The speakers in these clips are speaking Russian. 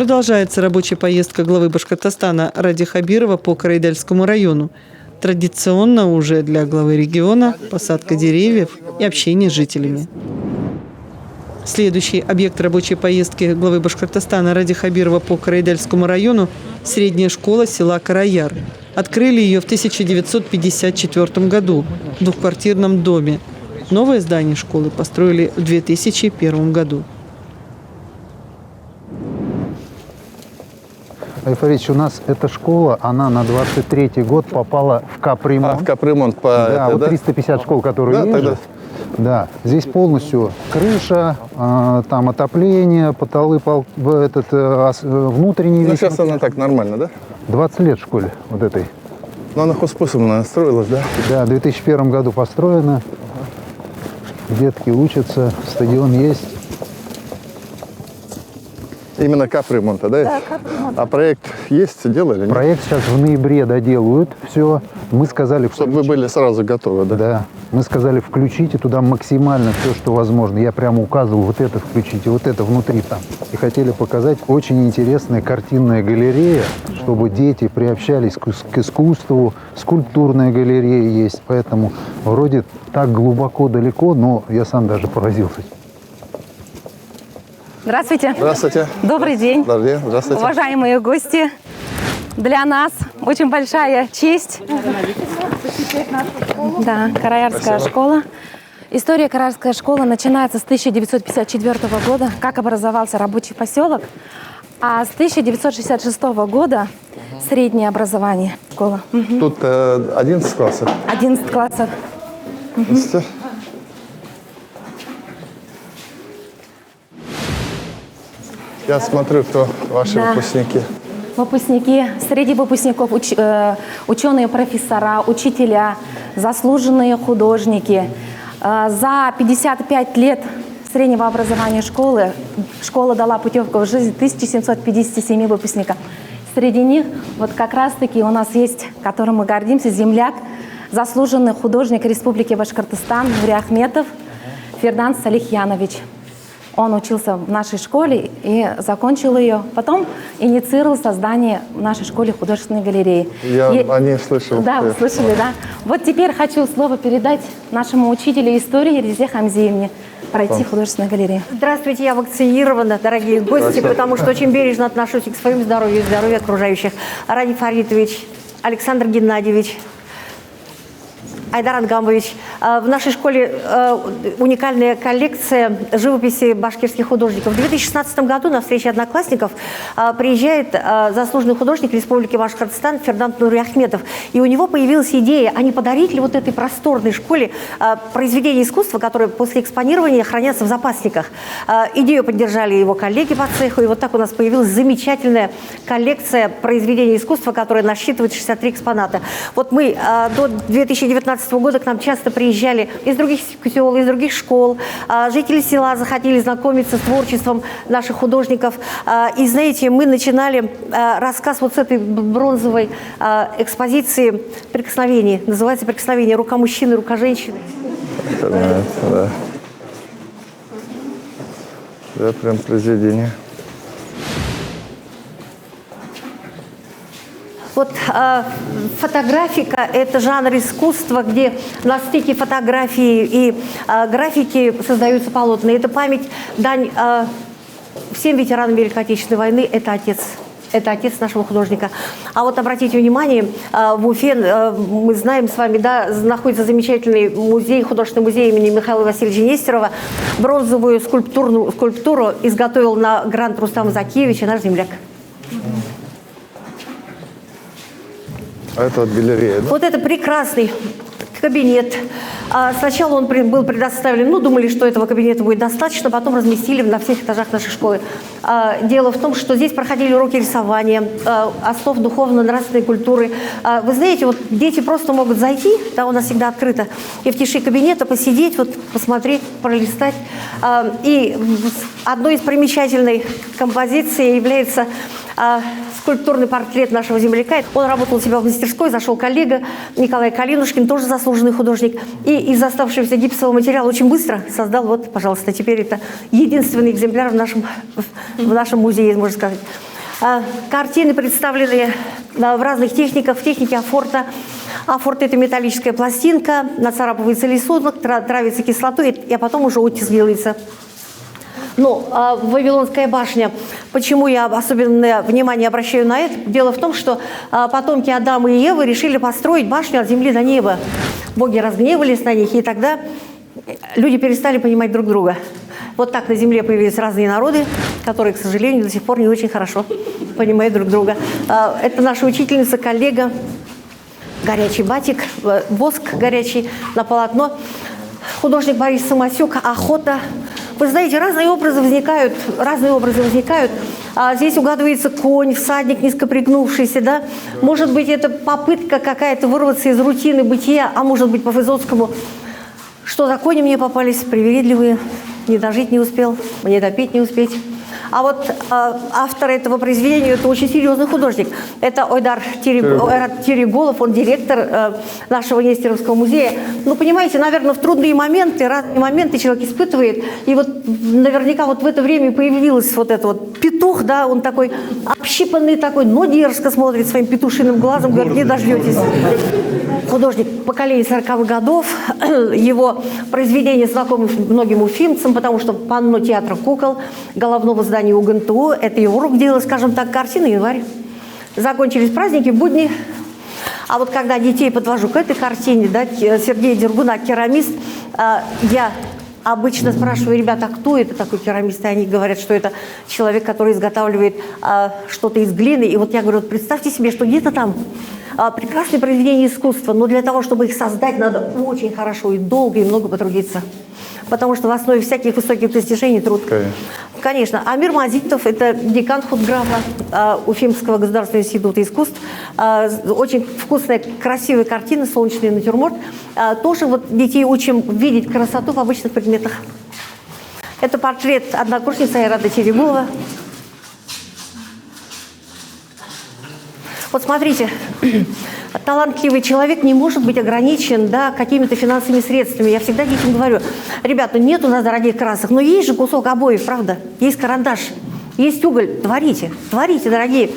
Продолжается рабочая поездка главы Башкортостана Ради Хабирова по Карайдальскому району. Традиционно уже для главы региона посадка деревьев и общение с жителями. Следующий объект рабочей поездки главы Башкортостана Ради Хабирова по Карайдальскому району – средняя школа села Караяр. Открыли ее в 1954 году в двухквартирном доме. Новое здание школы построили в 2001 году. Айфарич, у нас эта школа, она на 23-й год попала в капремонт. В капремонт по Да, это, вот да? 350 школ, которые Да, есть. тогда. Да, здесь полностью крыша, там отопление, потолы, внутренние. Ну, весь сейчас она так нормально, да? 20 лет школе вот этой. Ну, она хозспособом, наверное, строилась, да? Да, в 2001 году построена. Детки учатся, стадион есть. Именно капремонта, да? Да, капремонт. А проект есть, делали? Нет? Проект сейчас в ноябре доделают все. Мы сказали, Чтобы вы были сразу готовы, да? Да, мы сказали, включите туда максимально все, что возможно. Я прямо указывал, вот это включите, вот это внутри там. И хотели показать очень интересная картинная галерея, чтобы дети приобщались к искусству. Скульптурная галерея есть, поэтому вроде так глубоко, далеко, но я сам даже поразился. Здравствуйте. Здравствуйте. Добрый день. Добрый день. Здравствуйте. Уважаемые гости, для нас очень большая честь. Да, Караярская школа. История Караярской школы начинается с 1954 года, как образовался рабочий поселок, а с 1966 года среднее образование школа. Тут 11 классов. 11 классов. Здравствуйте. Я смотрю, кто ваши Да. выпускники. Выпускники, среди выпускников ученые, профессора, учителя, заслуженные художники. За 55 лет среднего образования школы школа дала путевку в жизнь 1757 выпускникам. Среди них вот как раз-таки у нас есть, которым мы гордимся, земляк, заслуженный художник Республики Башкортостан Нури Ахметов Фердан Салихьянович. Он учился в нашей школе и закончил ее. Потом инициировал создание в нашей школе художественной галереи. Я о ней слышал. Да, вы слышали, да? Вот теперь хочу слово передать нашему учителю истории Резе Хамзиевне пройти в художественную галерею. Здравствуйте, я вакцинирована, дорогие гости, потому что очень бережно отношусь к своему здоровью и здоровью окружающих. Ради Фаритович, Александр Геннадьевич, Айдар Ангамович. В нашей школе уникальная коллекция живописи башкирских художников. В 2016 году на встрече одноклассников приезжает заслуженный художник Республики Башкортостан Фердан Нури Ахметов. И у него появилась идея, а не подарить ли вот этой просторной школе произведения искусства, которые после экспонирования хранятся в запасниках. Идею поддержали его коллеги по цеху, и вот так у нас появилась замечательная коллекция произведений искусства, которая насчитывает 63 экспоната. Вот мы до 2019 года к нам часто приезжали из других сел, из других школ. Жители села захотели знакомиться с творчеством наших художников. И, знаете, мы начинали рассказ вот с этой бронзовой экспозиции «Прикосновение». Называется «Прикосновение. Рука мужчины, рука женщины». Да. Да, прям произведение. Вот фотографика – это жанр искусства, где на стыке фотографии и графики создаются полотна. Это память, дань всем ветеранам Великой Отечественной войны – это отец. Это отец нашего художника. А вот обратите внимание, в Уфе, мы знаем с вами, да, находится замечательный музей, художественный музей имени Михаила Васильевича Нестерова. Бронзовую скульптуру изготовил на грант Рустама Закиевича наш земляк. А это вот галерея, да? Вот это прекрасный кабинет. Сначала он был предоставлен, ну, думали, что этого кабинета будет достаточно, потом разместили на всех этажах нашей школы. Дело в том, что здесь проходили уроки рисования, основ духовно-нравственной культуры. Вы знаете, вот дети просто могут зайти, да, у нас всегда открыто, и в тиши кабинета посидеть, вот, посмотреть, пролистать. И одной из примечательной композиций является скульптурный портрет нашего земляка. Он работал у себя в мастерской, зашел коллега Николай Калинушкин, тоже заслуженный художник. И из оставшегося гипсового материала очень быстро создал, вот, пожалуйста, теперь это единственный экземпляр в нашем музее, можно сказать. Картины представлены в разных техниках, в технике афорта. Афорт – это металлическая пластинка, нацарапывается рисунок, травится кислотой, а потом уже оттиск делается. Ну, Вавилонская башня, почему я особенное внимание обращаю на это? Дело в том, что потомки Адама и Евы решили построить башню от земли до неба. Боги разгневались на них, и тогда люди перестали понимать друг друга. Вот так на земле появились разные народы, которые, к сожалению, до сих пор не очень хорошо понимают друг друга. Это наша учительница, коллега, горячий батик, воск горячий на полотно. Художник Борис Самосюк, охота. Вы знаете, разные образы возникают. Здесь угадывается конь, всадник, низко пригнувшийся, да? Может быть, это попытка какая-то вырваться из рутины бытия, а может быть, по Высоцкому. Что за кони мне попались, привередливые, не дожить не успел, мне допеть не успеть. А вот автор этого произведения – это очень серьезный художник. Это Ойдар Тереголов, он директор нашего Нестеровского музея. Ну, понимаете, наверное, в трудные моменты, разные моменты человек испытывает. И вот наверняка вот в это время появился вот этот вот петух, да, он такой общипанный такой, но дерзко смотрит своим петушиным глазом, говорит, не дождетесь. Художник поколения 40-х годов, его произведения знакомы многим уфимцам, потому что панно театра кукол, головного здания УГНТУ, это его рук дело, скажем так, картины «Январь». Закончились праздники, будни. А вот когда детей подвожу к этой картине, да, Сергей Дергуна, керамист, я обычно спрашиваю ребят, а кто это такой керамист? И они говорят, что это человек, который изготавливает что-то из глины. И вот я говорю, вот представьте себе, что где-то там прекрасные произведения искусства, но для того, чтобы их создать, надо очень хорошо и долго, и много потрудиться. Потому что в основе всяких высоких достижений труд. Конечно. Амир Мазитов – это декан худграфа Уфимского государственного института искусств. Очень вкусная, красивая картина, солнечный натюрморт. Тоже вот детей учим видеть красоту в обычных предметах. Это портрет однокурсницы Айрата Терегулова. Вот смотрите, талантливый человек не может быть ограничен, да, какими-то финансовыми средствами. Я всегда детям говорю, ребята, нет у нас дорогих красок, но есть же кусок обоев, правда? Есть карандаш, есть уголь. Творите, творите, дорогие.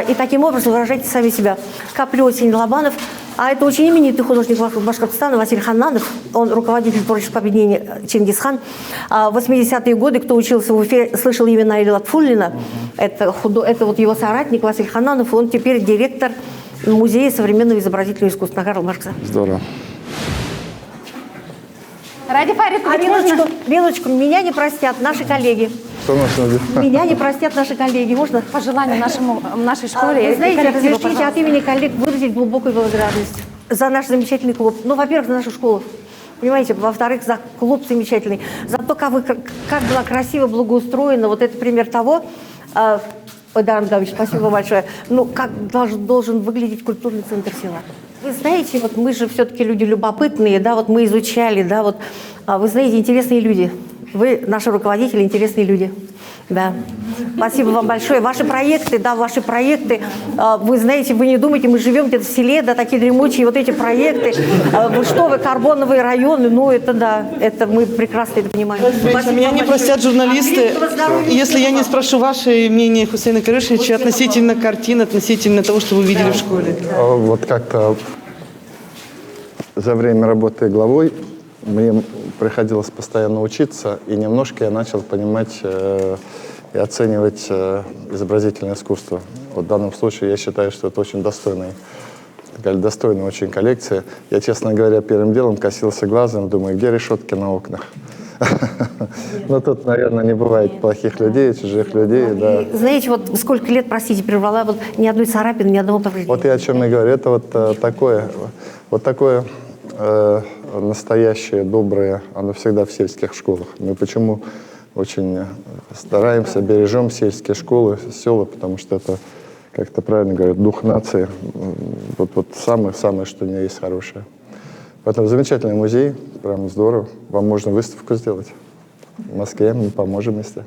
И таким образом выражайте сами себя. Каплёсень, Лобанов. А это очень именитый художник Башкортостана Василий Ханнанов. Он руководитель творческого объединения «Чингисхан». В 80-е годы, кто учился в Уфе, слышал имена Ильи Латфуллина. Это вот его соратник Василий Ханнанов. Он теперь директор Музея современного изобразительного искусства на Карла Маркса. Здорово. Ради Фаритович, Белочку, меня не простят наши коллеги. Что нужно? Меня не простят наши коллеги. Можно? пожелания нашей школе. Вы знаете, коллективу, разрешите от имени коллег выразить глубокую благодарность за наш замечательный клуб. Ну, во-первых, за нашу школу. Понимаете, во-вторых, за клуб замечательный. За то, как была красиво, благоустроена. Вот это пример того, Ойдар Ангамович, спасибо большое. Ну, как должен выглядеть культурный центр села. Вы знаете, вот мы же все-таки люди любопытные, да, вот мы изучали, да, вот, вы знаете, интересные люди. Вы, наши руководители, интересные люди. Да. Спасибо вам большое. Ваши проекты, вы знаете, вы не думаете, мы живем где-то в селе, да, такие дремучие вот эти проекты. Вы что, вы карбоновые районы, ну это да, это мы прекрасно это понимаем. Меня не простят журналисты, если я не спрошу ваше мнение, Хусейна Карышевича, относительно картин, относительно того, что вы видели в школе. Вот как-то за время работы главой мне приходилось постоянно учиться, и немножко я начал понимать и оценивать изобразительное искусство. Вот в данном случае я считаю, что это очень достойная очень коллекция. Я, честно говоря, первым делом косился глазом, думаю, где решетки на окнах? Но тут, наверное, не бывает плохих людей, чужих людей, да. Знаете, вот сколько лет, простите, прервала, вот ни одной царапины, ни одного повреждения. Вот я о чем и говорю. Это вот такое настоящее, доброе, оно всегда в сельских школах. Мы почему очень стараемся, бережем сельские школы, села, потому что это, как это правильно говорят, дух нации. Вот самое, что у меня есть хорошее. Поэтому замечательный музей, прям здорово. Вам можно выставку сделать в Москве, мы поможем, если.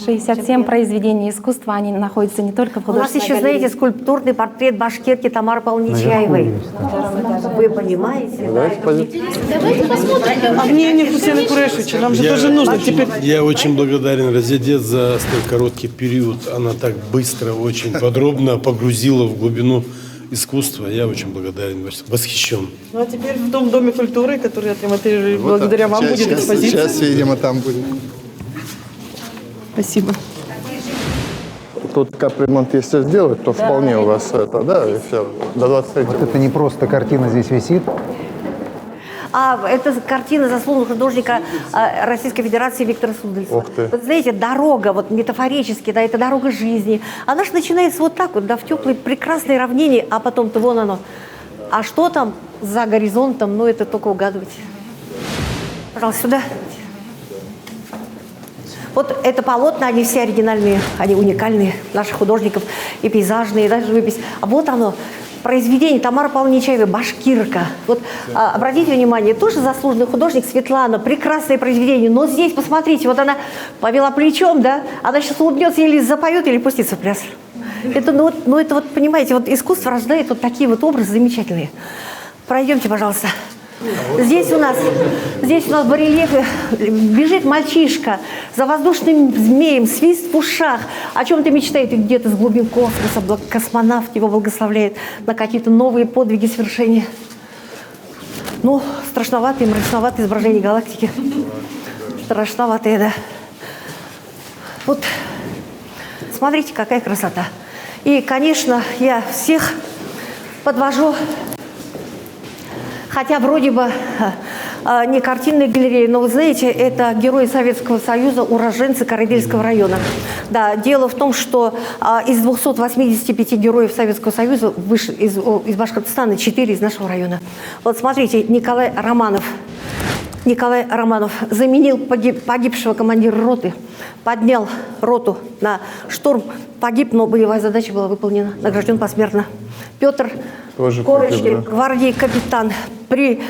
67 произведений искусства, они находятся не только в У нас художественной еще, галерее. знаете, скульптурный портрет башкирки Тамары Павловны Чаевой. Вы понимаете? Давайте пойдем. Мнение Хусейна Курешевича, нам же тоже нужно теперь. Я очень благодарен Разидет за столь короткий период. Она так быстро, очень подробно погрузила в глубину искусства. Я очень благодарен, восхищен. Ну а теперь в том доме культуры, который отремонтировали, благодаря вам будет экспозиция. Сейчас, видимо, там будет. Спасибо. Тут капремонт, если сделать, то вполне у вас это, да, и все. До 23 Вот это не просто картина здесь висит. А это картина заслуженного художника Российской Федерации Виктора Судальцева. Ух ты. Вот знаете, дорога, вот метафорически, да, это дорога жизни. Она же начинается вот так вот, да, в теплой прекрасной равнине, а потом-то вон оно. А что там за горизонтом, ну это только угадывать. Пожалуйста, сюда. Вот это полотна, они все оригинальные, они уникальные, наших художников, и пейзажные, и даже живопись. А вот оно, произведение Тамары Павловны Чаевой «Башкирка». Вот обратите внимание, тоже заслуженный художник Светлана, прекрасное произведение. Но здесь, посмотрите, вот она повела плечом, да, она сейчас улыбнется или запоет, или пустится в пляс. Это, ну, это вот, понимаете, вот искусство рождает вот такие вот образы замечательные. Пройдемте, пожалуйста. Здесь у нас в барельефе бежит мальчишка за воздушным змеем, свист в ушах. О чем-то мечтает, и где-то с глубин космоса космонавт его благословляет на какие-то новые подвиги свершения. Ну, страшноватые, мрачноватые изображения галактики. Страшноватые, да. Вот, смотрите, какая красота. И, конечно, я всех подвожу. Хотя вроде бы не картинная галерея, но вы знаете, это герои Советского Союза, уроженцы Карайдельского района. Да, дело в том, что из 285 героев Советского Союза вышли из Башкортостана 4 из нашего района. Вот смотрите, Николай Романов заменил погибшего командира роты, поднял роту на штурм, погиб, но боевая задача была выполнена, награжден посмертно. Петр Корочкин, гвардии капитан, при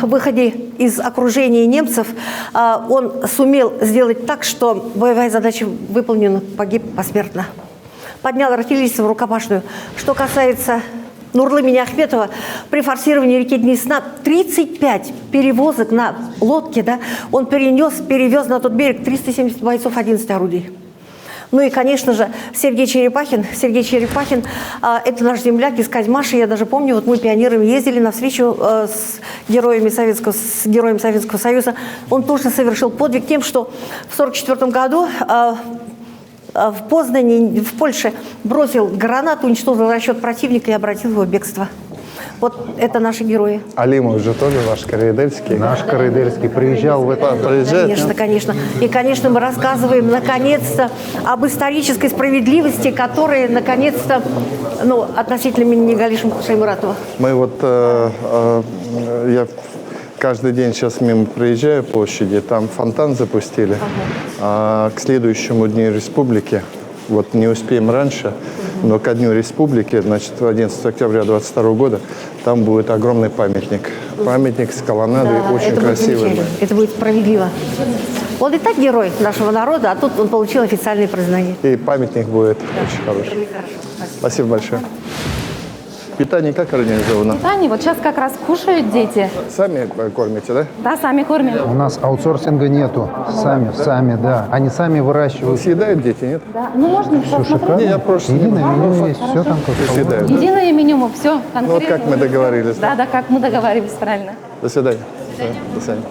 выходе из окружения немцев он сумел сделать так, что боевая задача выполнена, погиб посмертно. Поднял артиллеристов в рукопашную. Что касается Нурлы Миниахметова, при форсировании реки Днесна 35 перевозок на лодке, да, он перевез на тот берег 370 бойцов, 11 орудий. Ну и, конечно же, Сергей Черепахин, это наш земляк из Козьмаши. Я даже помню, вот мы пионерами ездили на встречу с героем Советского Союза. Он тоже совершил подвиг тем, что в 1944 году в Познани, в Польше, бросил гранату, уничтожил расчет противника и обратил его в бегство. Вот это наши герои. Алимов же тоже ваш карайдельский. Наш Карайдельский приезжал в это. Конечно, конечно. И, конечно, мы рассказываем, наконец-то, об исторической справедливости, которая, наконец-то, ну, относительно Минигалиша Шаймуратова. Мы вот, я каждый день сейчас мимо проезжаю площади, там фонтан запустили. А к следующему Дню Республики, вот не успеем раньше, но ко Дню Республики, значит, 11 октября 2022 года, там будет огромный памятник. Памятник с колоннадой, Да, очень это будет красивый. замечательно. Это будет справедливо. Он и так герой нашего народа, а тут он получил официальное признание. И памятник будет очень хороший. Спасибо большое. Питание как организовано? Питание, вот сейчас как раз кушают дети. Сами кормите, да? Да, сами кормим. У нас аутсорсинга нету. Сами, да. Они сами выращивают. Съедают дети, нет? Да. Ну, можно Все шикарно. Не, я просто Единое снимаю. меню есть, все там как положено. Съедают, да? единое меню, все конкретно. Ну, вот как мы договорились. Да, как мы договорились, правильно. До свидания. До свидания.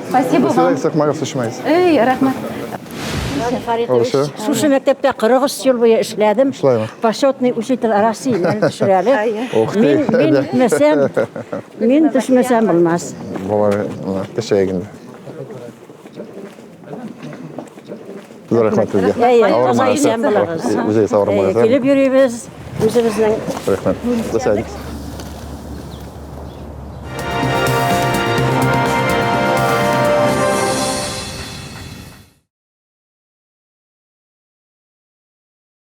Спасибо До свидания, вам. Сахмаров Сушмайс. Эй, рахмат. Шушы мектепте 40 жыл бойы эшләдем. Эшләйме? Почетный учитель России төшерәле. Ух ты. Мин төшмәсәм булмас. Булар кешегенде. Зур рәхмәт сезгә. Таза исән булыгыз. Үзегез авырмагыз. Килеп йөрибез. Үзебезнең Рәхмәт. До свидания.